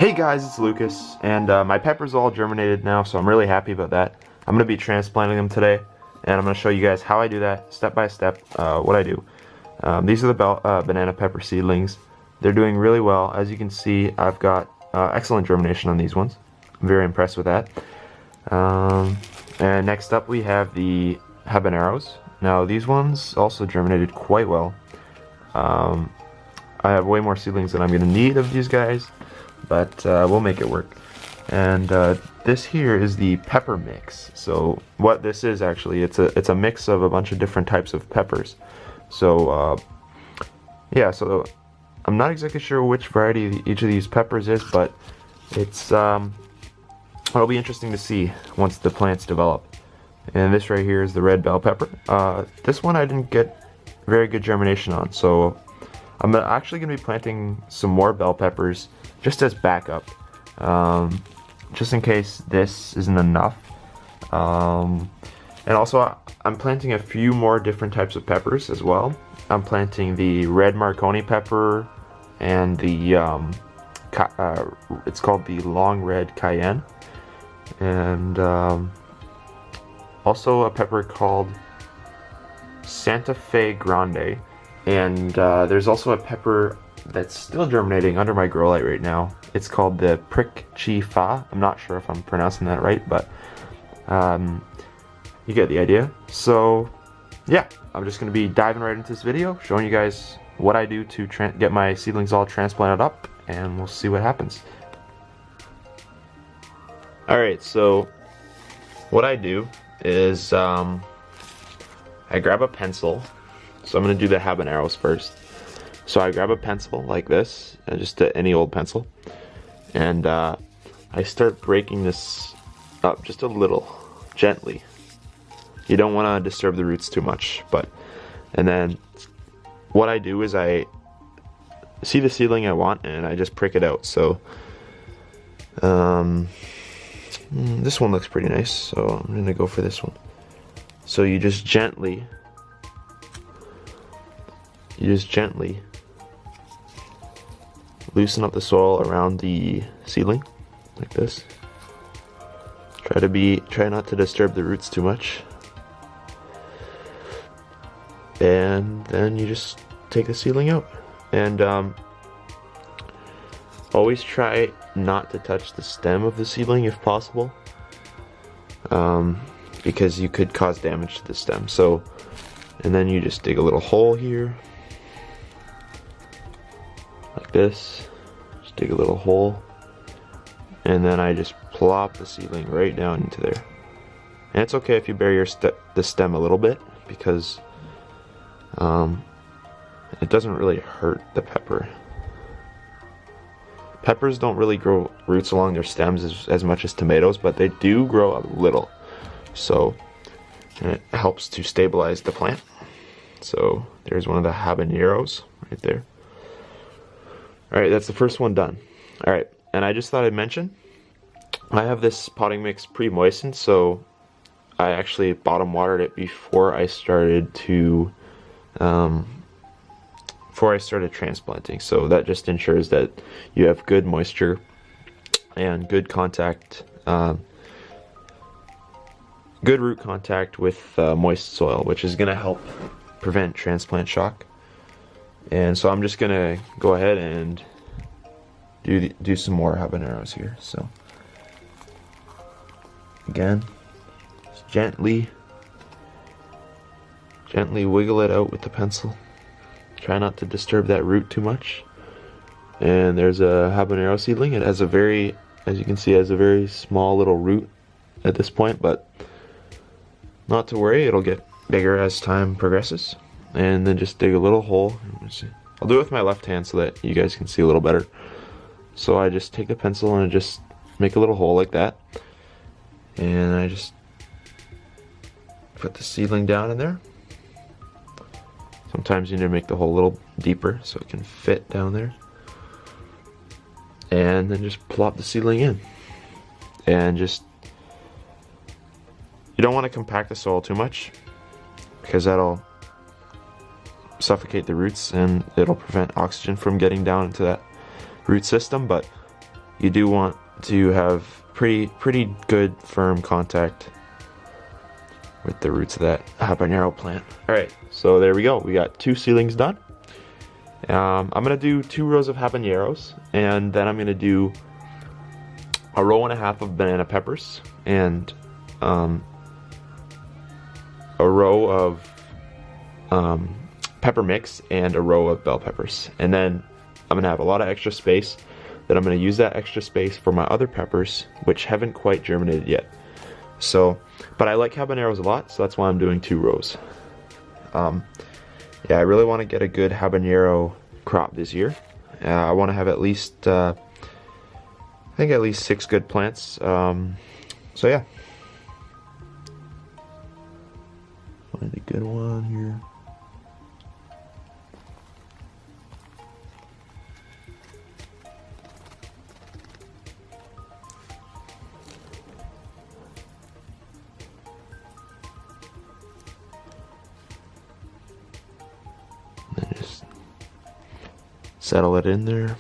Hey guys, it's Lucas, and my peppers all germinated now, so I'm really happy about that. I'm going to be transplanting them today, and I'm going to show you guys how I do that, step by step, what I do. These are the banana pepper seedlings. They're doing really well. As you can see, I've got excellent germination on these ones. I'm very impressed with that. And next up we have the habaneros. Now these ones also germinated quite well. I have way more seedlings than I'm going to need of these guys, but we'll make it work. And this here is the pepper mix. So what this is actually, it's a mix of a bunch of different types of peppers. So yeah, so I'm not exactly sure which variety each of these peppers is, but it's it'll be interesting to see once the plants develop. And this right here is the red bell pepper. This one I didn't get very good germination on, so I'm actually going to be planting some more bell peppers just as backup, just in case this isn't enough. And also I'm planting a few more different types of peppers as well. I'm planting the red Marconi pepper and the it's called the long red cayenne, and also a pepper called Santa Fe Grande. And there's also a pepper that's still germinating under my grow light right now. It's called the Prick Chi Fa. I'm not sure if I'm pronouncing that right, but you get the idea. So yeah, I'm just going to be diving right into this video, showing you guys what I do to get my seedlings all transplanted up, and we'll see what happens. Alright, so what I do is I grab a pencil. So I'm going to do the habaneros first. So I grab a pencil like this, just any old pencil, and I start breaking this up just a little, gently. You don't want to disturb the roots too much, and then what I do is I see the seedling I want and I just prick it out. So this one looks pretty nice, so I'm going to go for this one. So you just gently loosen up the soil around the seedling like this. Try not to disturb the roots too much. And then you just take the seedling out. And always try not to touch the stem of the seedling if possible, because you could cause damage to the stem. So, and then you just dig a little hole here like this. Just dig a little hole, and then I just plop the seedling right down into there. And it's okay if you bury the stem a little bit, because it doesn't really hurt the pepper. Peppers don't really grow roots along their stems as much as tomatoes, but they do grow a little, so it helps to stabilize the plant. So there's one of the habaneros right there. Alright, that's the first one done. Alright, and I just thought I'd mention, I have this potting mix pre-moistened, so I actually bottom watered it before I started transplanting. So that just ensures that you have good moisture and good contact, good root contact with moist soil, which is going to help prevent transplant shock. And so I'm just gonna go ahead and do some more habaneros here. So again, just gently wiggle it out with the pencil. Try not to disturb that root too much. And there's a habanero seedling. It has a very, as you can see, it has a very small little root at this point, but not to worry, it'll get bigger as time progresses. And then just dig a little hole. I'll do it with my left hand so that you guys can see a little better. So I just take the pencil and I just make a little hole like that, and I just put the seedling down in there. Sometimes you need to make the hole a little deeper so it can fit down there, and then just plop the seedling in. And just, you don't want to compact the soil too much, because that'll suffocate the roots and it'll prevent oxygen from getting down into that root system. But you do want to have pretty good firm contact with the roots of that habanero plant. Alright, so there we go. We got 2 seedlings done. I'm gonna do 2 rows of habaneros, and then I'm gonna do a row and a half of banana peppers, and a row of pepper mix, and a row of bell peppers. And then I'm gonna have a lot of extra space. Then I'm gonna use that extra space for my other peppers, which haven't quite germinated yet. So, but I like habaneros a lot, so that's why I'm doing 2 rows. Yeah, I really want to get a good habanero crop this year. I want to have at least, I think at least 6 good plants. So yeah. Find a good one here. And just settle it in there.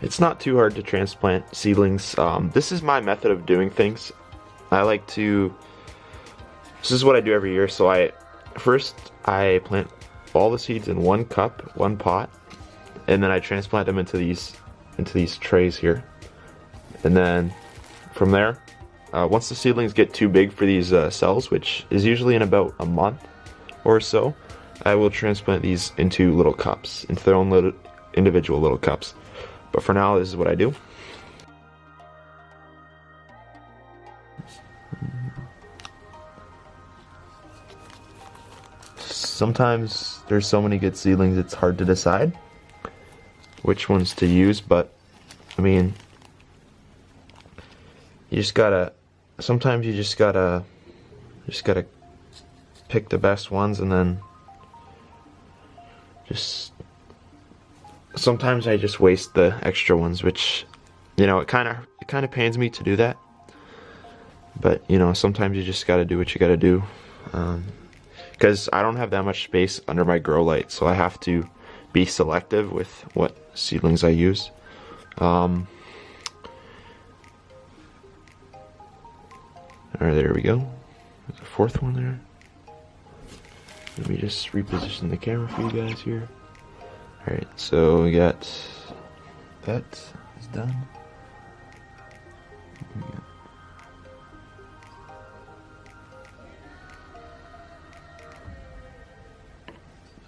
It's not too hard to transplant seedlings. This is my method of doing things. This is what I do every year. So first I plant all the seeds in 1 cup, 1 pot, and then I transplant them into these trays here. And then from there, once the seedlings get too big for these cells, which is usually in about a month or so, I will transplant these into little cups, into their own individual little cups. But for now, this is what I do. Sometimes there's so many good seedlings, it's hard to decide which ones to use, but I mean, sometimes you just gotta pick the best ones, and then sometimes I just waste the extra ones, which, you know, it kind of pains me to do that. But, you know, sometimes you just gotta do what you gotta do. Because I don't have that much space under my grow light, so I have to be selective with what seedlings I use. Alright, there we go. There's a 4th one there. Let me just reposition the camera for you guys here. Alright, so we got that is done.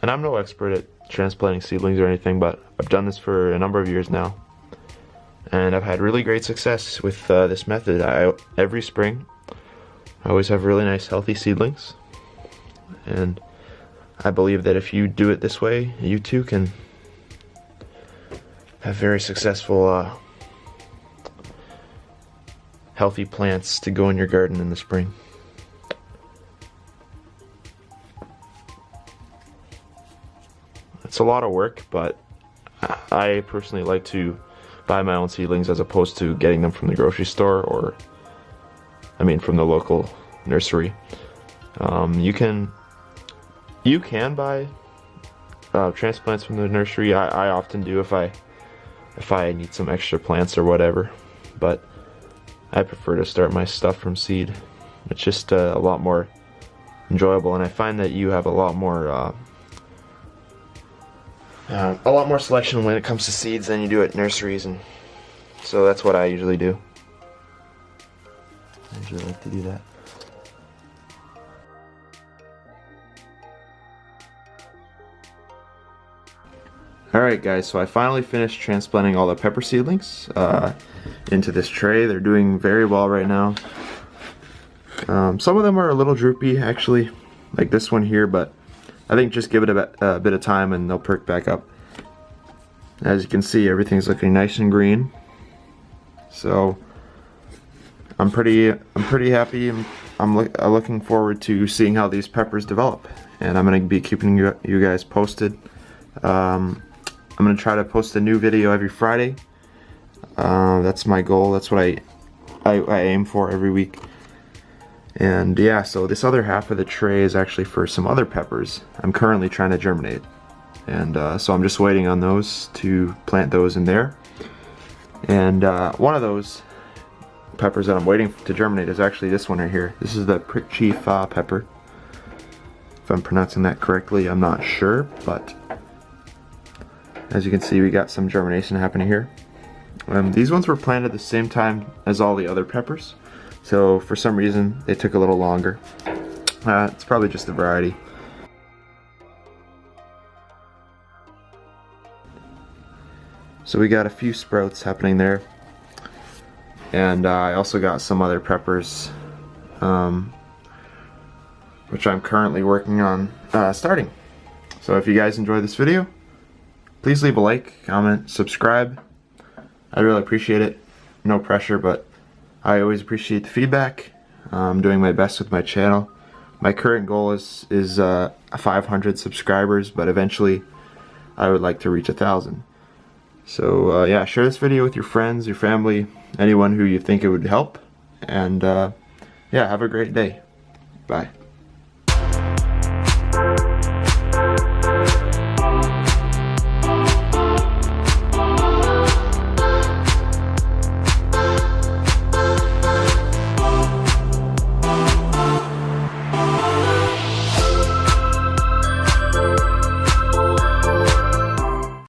And I'm no expert at transplanting seedlings or anything, but I've done this for a number of years now. And I've had really great success with this method. Every spring, I always have really nice healthy seedlings. And I believe that if you do it this way, you too can have very successful healthy plants to go in your garden in the spring. It's a lot of work, but I personally like to buy my own seedlings as opposed to getting them from the grocery store, or from the local nursery. You can buy transplants from the nursery. I often do if I need some extra plants or whatever, but I prefer to start my stuff from seed. It's just a lot more enjoyable, and I find that you have a lot more selection when it comes to seeds than you do at nurseries, and so that's what I usually do. I usually like to do that. Alright guys, so I finally finished transplanting all the pepper seedlings into this tray. They're doing very well right now. Some of them are a little droopy actually, like this one here, but I think just give it a bit of time and they'll perk back up. As you can see, everything's looking nice and green. So I'm pretty happy. I'm looking forward to seeing how these peppers develop, and I'm gonna be keeping you guys posted. I'm gonna try to post a new video every Friday. That's my goal. That's what I aim for every week. And yeah, so this other half of the tray is actually for some other peppers I'm currently trying to germinate. And so I'm just waiting on those to plant those in there. And one of those peppers that I'm waiting to germinate is actually this one right here. This is the prick chief pepper. If I'm pronouncing that correctly, I'm not sure, but as you can see, we got some germination happening here. These ones were planted at the same time as all the other peppers, so for some reason they took a little longer. It's probably just the variety. So we got a few sprouts happening there, and I also got some other peppers, which I'm currently working on starting. So if you guys enjoyed this video, please leave a like, comment, subscribe. I really appreciate it. No pressure, but I always appreciate the feedback. I'm doing my best with my channel. My current goal is 500 subscribers, but eventually I would like to reach 1,000. So yeah, share this video with your friends, your family, anyone who you think it would help. And yeah, have a great day. Bye.